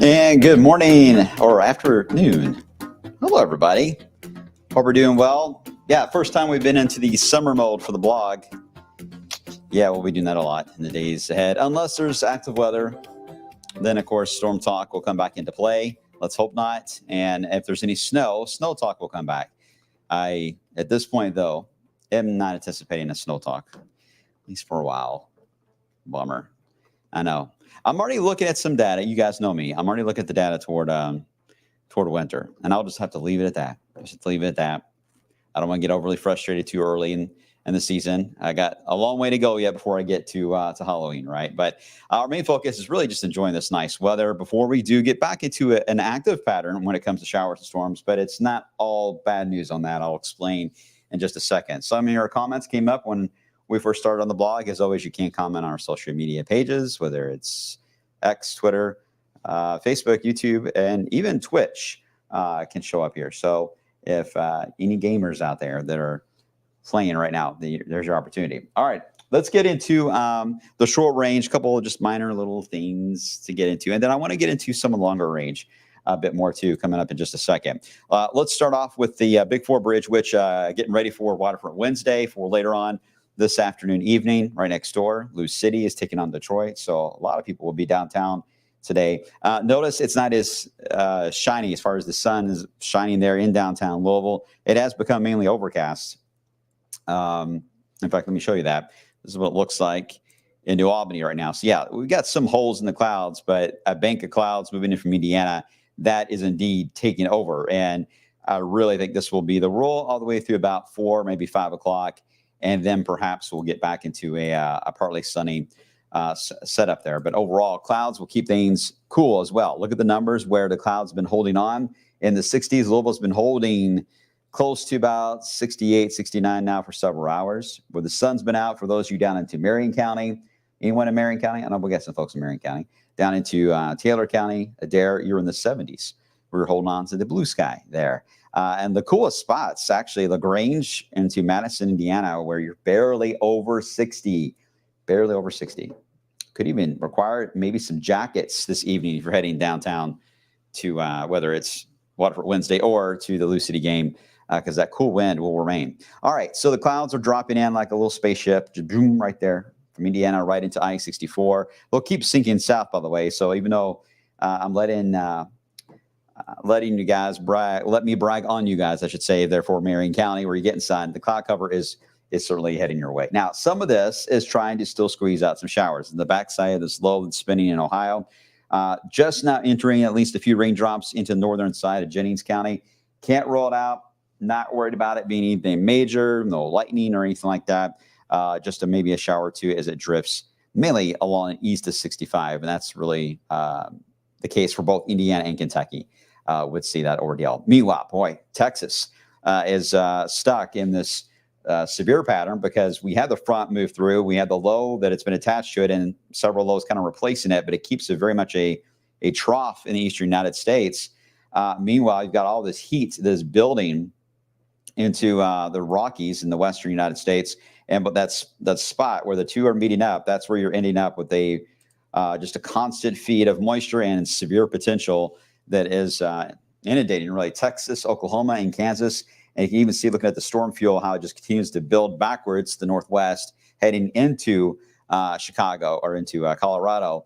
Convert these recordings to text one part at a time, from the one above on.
And good morning or afternoon. Hello, everybody. Hope we're doing well. Yeah, first time we've been into the summer mode for the blog. Yeah, we'll be doing that a lot in the days ahead. Unless there's active weather, then, of course, Storm Talk will come back into play. Let's hope not. And if there's any snow Talk will come back. I, at this point, though, am not anticipating a snow talk, at least for a while. Bummer. I know. I'm already looking at some data. You guys know me. I'm already looking at the data toward winter, and I'll just have to leave it at that. I don't want to get overly frustrated too early in the season. I got a long way to go yet before I get to Halloween, right? But our main focus is really just enjoying this nice weather before we do get back into an active pattern when it comes to showers and storms. But it's not all bad news on that. I'll explain in just a second. Some of your comments came up when we first started on the blog. As always, you can comment on our social media pages, whether it's X, Twitter, Facebook, YouTube, and even Twitch can show up here. So if any gamers out there that are playing right now, there's your opportunity. All right, let's get into the short range, couple of just minor little things to get into. And then I want to get into some longer range a bit more too, coming up in just a second. Let's start off with the Big Four Bridge, which getting ready for Waterfront Wednesday for later on this afternoon, evening, right next door. Lou City is taking on Detroit, so a lot of people will be downtown today. Notice it's not as shiny as far as the sun is shining there in downtown Louisville. It has become mainly overcast. In fact, let me show you that. This is what it looks like in New Albany right now. So yeah, we've got some holes in the clouds, but a bank of clouds moving in from Indiana, that is indeed taking over. And I really think this will be the rule all the way through about 4, maybe 5 o'clock. And then perhaps we'll get back into a partly sunny setup there. But overall, clouds will keep things cool as well. Look at the numbers where the clouds have been holding on. In the 60s, Louisville's been holding close to about 68, 69 now for several hours. Where the sun's been out, for those of you down into Marion County. Anyone in Marion County? I know we got some folks in Marion County. Down into Taylor County, Adair, you're in the 70s. We're holding on to the blue sky there. And the coolest spots, actually, LaGrange into Madison, Indiana, where you're barely over 60. Barely over 60. Could even require maybe some jackets this evening if you're heading downtown to whether it's Waterfront Wednesday or to the Lou City game, because that cool wind will remain. All right, so the clouds are dropping in like a little spaceship, just boom, right there from Indiana right into I-64. They'll keep sinking south, by the way. So even though I'm letting you guys brag, let me brag on you guys, I should say, therefore, Marion County, where you get inside, the cloud cover is certainly heading your way. Now, some of this is trying to still squeeze out some showers. In the backside of this low that's spinning in Ohio, Just now entering at least a few raindrops into the northern side of Jennings County. Can't rule it out. Not worried about it being anything major, no lightning or anything like that. Just maybe a shower or two as it drifts mainly along east of 65. And that's really the case for both Indiana and Kentucky. Would see that ordeal. Meanwhile, boy, Texas is stuck in this severe pattern because we had the front move through. We had the low that it's been attached to it and several lows kind of replacing it, but it keeps it very much a trough in the eastern United States. Meanwhile, you've got all this heat that's building into the Rockies in the western United States. But that's that spot where the two are meeting up. That's where you're ending up with just a constant feed of moisture and severe potential that is inundating really Texas, Oklahoma, and Kansas. And you can even see, looking at the storm fuel, how it just continues to build backwards to the northwest, heading into Chicago or into Colorado.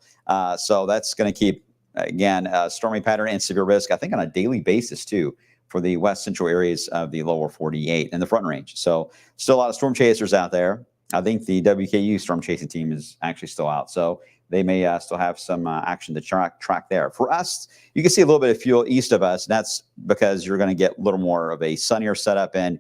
So that's going to keep, again, stormy pattern and severe risk, I think, on a daily basis, too, for the west central areas of the lower 48 and the front range. So still a lot of storm chasers out there. I think the WKU storm chasing team is actually still out. So they may still have some action to track there. For us, you can see a little bit of fuel east of us. And that's because you're going to get a little more of a sunnier setup and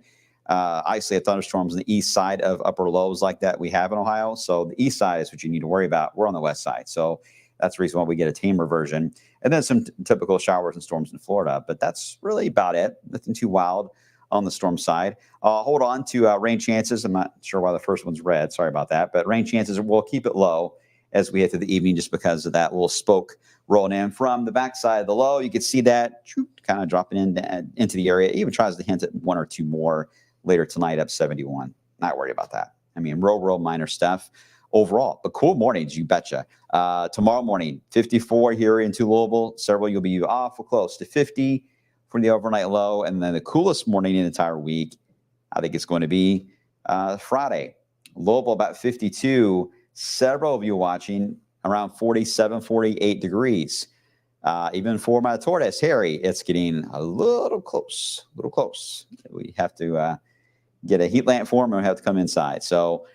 isolated thunderstorms on the east side of upper lows like that we have in Ohio. So the east side is what you need to worry about. We're on the west side. So that's the reason why we get a tamer version. And then some typical showers and storms in Florida. But that's really about it. Nothing too wild on the storm side. Hold on to rain chances. I'm not sure why the first one's red. Sorry about that. But rain chances, we'll keep it low as we get through the evening just because of that little spoke rolling in from the backside of the low. You can see that kind of dropping into the area. It even tries to hint at one or two more later tonight up 71. Not worried about that. I mean, real minor stuff overall. But cool mornings, you betcha. Tomorrow morning, 54 here into Louisville. Several you'll be awful close to 50 for the overnight low. And then the coolest morning in the entire week, I think it's going to be Friday. Louisville about 52. Several of you watching around 47, 48 degrees. Even for my tortoise, Harry, it's getting a little close. We have to get a heat lamp for him and we have to come inside. So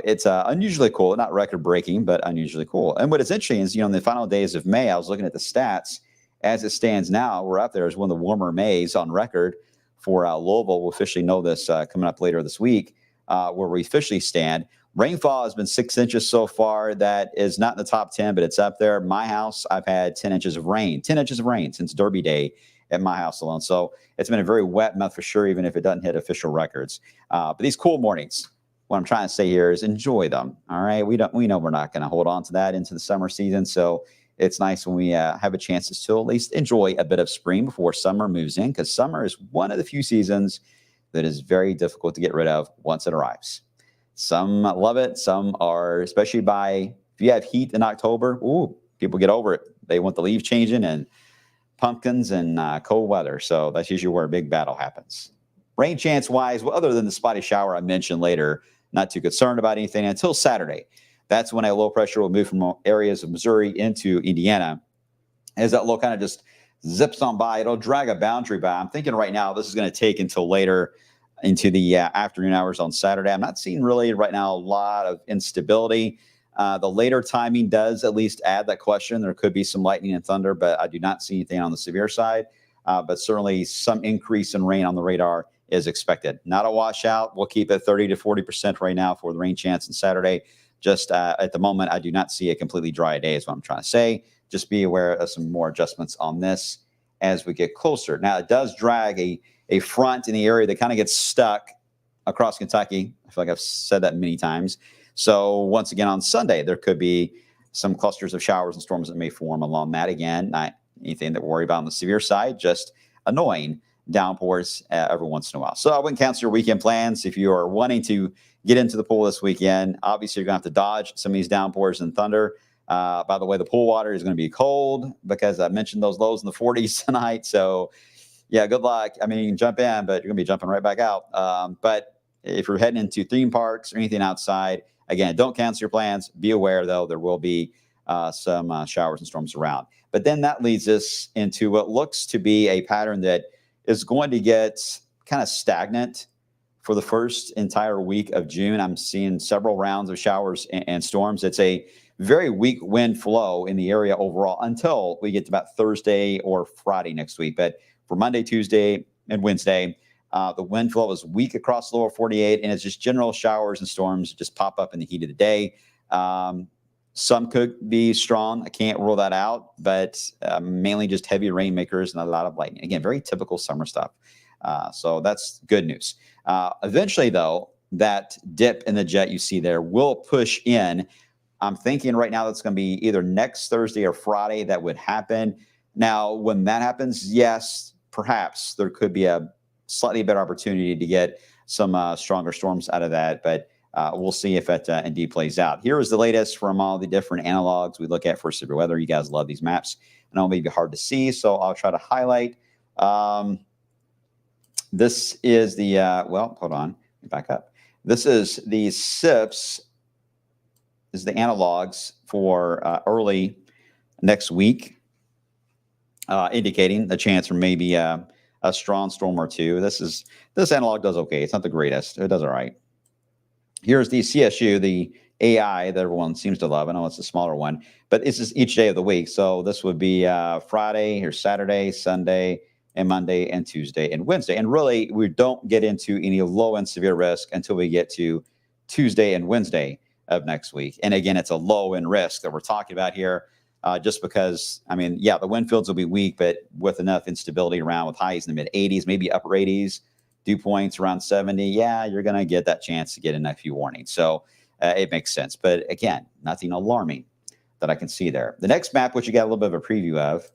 it's unusually cool, not record breaking, but unusually cool. And what is interesting is, in the final days of May, I was looking at the stats. As it stands now, we're up there as one of the warmer Mays on record for Louisville. We'll officially know this coming up later this week, where we officially stand. Rainfall has been 6 inches so far. That is not in the top 10, but it's up there. My house, I've had 10 inches of rain since Derby Day at my house alone. So it's been a very wet month for sure, even if it doesn't hit official records. But these cool mornings, what I'm trying to say here is enjoy them. All right. We know we're not going to hold on to that into the summer season. So it's nice when we have a chance to still at least enjoy a bit of spring before summer moves in, because summer is one of the few seasons that is very difficult to get rid of once it arrives. Some love it. Some are, especially if you have heat in October, people get over it. They want the leaves changing and pumpkins and cold weather. So that's usually where a big battle happens. Rain chance wise, well, other than the spotty shower I mentioned later, not too concerned about anything until Saturday. That's when a low pressure will move from areas of Missouri into Indiana. As that low kind of just zips on by, it'll drag a boundary by. I'm thinking right now this is going to take until later into the afternoon hours on Saturday. I'm not seeing really right now a lot of instability. The later timing does at least add that question. There could be some lightning and thunder, but I do not see anything on the severe side. But certainly some increase in rain on the radar is expected. Not a washout. We'll keep it 30 to 40% right now for the rain chance on Saturday. Just at the moment, I do not see a completely dry day is what I'm trying to say. Just be aware of some more adjustments on this as we get closer. Now, it does drag a front in the area that kind of gets stuck across Kentucky. I feel like I've said that many times. So once again, on Sunday, there could be some clusters of showers and storms that may form along that. Again, not anything that we worry about on the severe side, just annoying downpours every once in a while. So I wouldn't cancel your weekend plans. If you are wanting to get into the pool this weekend, obviously you're going to have to dodge some of these downpours and thunder. By the way, the pool water is going to be cold because I mentioned those lows in the 40s tonight. So yeah, good luck. I mean, you can jump in, but you're going to be jumping right back out. But if you're heading into theme parks or anything outside, again, don't cancel your plans. Be aware, though, there will be some showers and storms around. But then that leads us into what looks to be a pattern that is going to get kind of stagnant for the first entire week of June. I'm seeing several rounds of showers and storms. It's a very weak wind flow in the area overall until we get to about Thursday or Friday next week. But for Monday, Tuesday, and Wednesday, the wind flow is weak across the lower 48, and it's just general showers and storms just pop up in the heat of the day. Some could be strong. I can't rule that out, but mainly just heavy rainmakers and a lot of lightning. Again, very typical summer stuff. So that's good news. Eventually, though, that dip in the jet you see there will push in. I'm thinking right now that's going to be either next Thursday or Friday that would happen. Now, when that happens, yes, perhaps there could be a slightly better opportunity to get some stronger storms out of that, but we'll see if that indeed plays out. Here is the latest from all the different analogs we look at for severe weather. You guys love these maps. I know it may be hard to see, so I'll try to highlight. This is the, well, hold on, back up. This is the SIPs, this is the analogs for early next week, indicating the chance for maybe a strong storm or two. This analog does okay. It's not the greatest. It does all right. Here's the CSU, the AI that everyone seems to love. I know it's a smaller one, but it's just each day of the week. So this would be Friday, here's Saturday, Sunday, and Monday, and Tuesday, and Wednesday. And really, we don't get into any low and severe risk until we get to Tuesday and Wednesday of next week. And again, it's a low end risk that we're talking about here. Just because, I mean, yeah, the wind fields will be weak, but with enough instability around with highs in the mid 80s, maybe upper 80s, dew points around 70, yeah, you're going to get that chance to get in a few warnings. So it makes sense. But again, nothing alarming that I can see there. The next map, which you got a little bit of a preview of,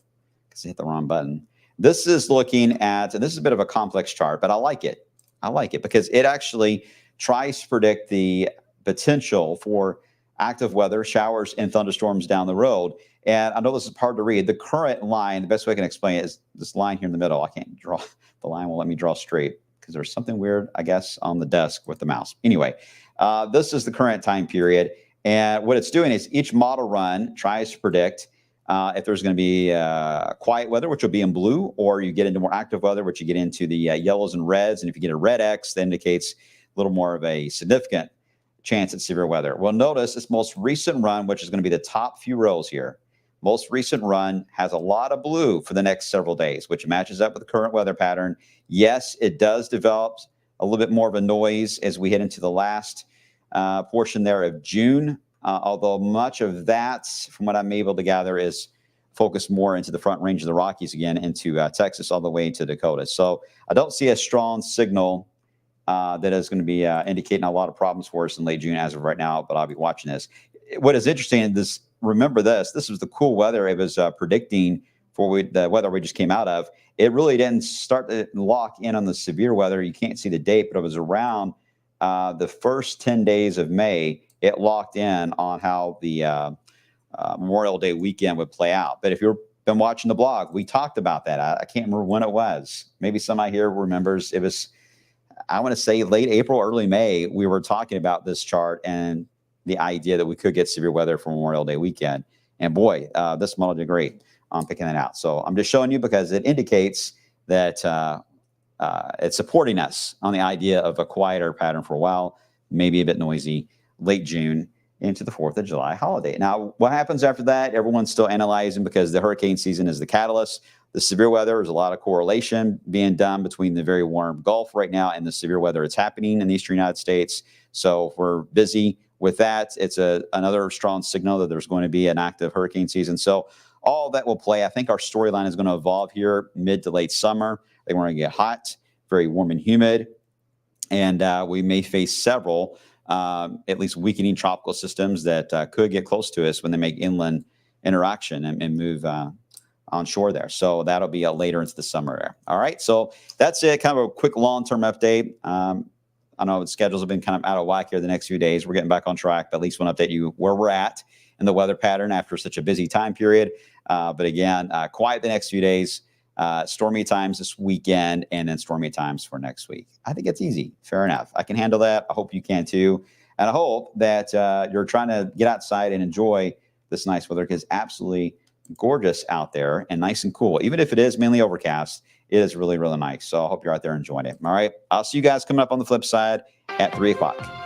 because I hit the wrong button. This is looking at, and this is a bit of a complex chart, but I like it. I like it because it actually tries to predict the potential for active weather, showers, and thunderstorms down the road. And I know this is hard to read. The current line, the best way I can explain it is this line here in the middle. I can't draw, the line won't let me draw straight because there's something weird, I guess, on the desk with the mouse. Anyway, this is the current time period. And what it's doing is each model run tries to predict if there's going to be quiet weather, which will be in blue, or you get into more active weather, which you get into the yellows and reds. And if you get a red X, that indicates a little more of a significant chance at severe weather. Well, notice this most recent run, which is going to be the top few rows here. Most recent run has a lot of blue for the next several days, which matches up with the current weather pattern. Yes, it does develop a little bit more of a noise as we head into the last portion there of June, although much of that, from what I'm able to gather, is focused more into the front range of the Rockies again, into Texas all the way to Dakota. So I don't see a strong signal that is going to be indicating a lot of problems for us in late June as of right now, but I'll be watching this. What is interesting is remember this was the cool weather it was predicting for the weather we just came out of. It really didn't start to lock in on the severe weather. You can't see the date, but it was around the first 10 days of May. It locked in on how the Memorial Day weekend would play out. But if you've been watching the blog, we talked about that. I can't remember when it was. Maybe somebody here remembers. It was, I want to say, late April, early May. We were talking about this chart and the idea that we could get severe weather for Memorial Day weekend. And boy, this model did great on picking that out. So I'm just showing you because it indicates that it's supporting us on the idea of a quieter pattern for a while, maybe a bit noisy, late June into the 4th of July holiday. Now, what happens after that? Everyone's still analyzing because the hurricane season is the catalyst. The severe weather, there's a lot of correlation being done between the very warm Gulf right now and the severe weather that's happening in the eastern United States. So if we're busy with that, it's another strong signal that there's going to be an active hurricane season. So all that will play. I think our storyline is going to evolve here mid to late summer. I think we're going to get hot, very warm and humid, and we may face several at least weakening tropical systems that could get close to us when they make inland interaction and move on shore there. So that'll be later into the summer there. All right. So that's it. Kind of a quick long-term update. I know the schedules have been kind of out of whack here the next few days. We're getting back on track, but at least want to update you where we're at in the weather pattern after such a busy time period. But again, quiet the next few days, stormy times this weekend, and then stormy times for next week. I think it's easy. Fair enough. I can handle that. I hope you can too. And I hope that you're trying to get outside and enjoy this nice weather because it's absolutely gorgeous out there and nice and cool. Even if it is mainly overcast, it is really, really nice. So I hope you're out there enjoying it. All right. I'll see you guys coming up on the flip side at 3 o'clock.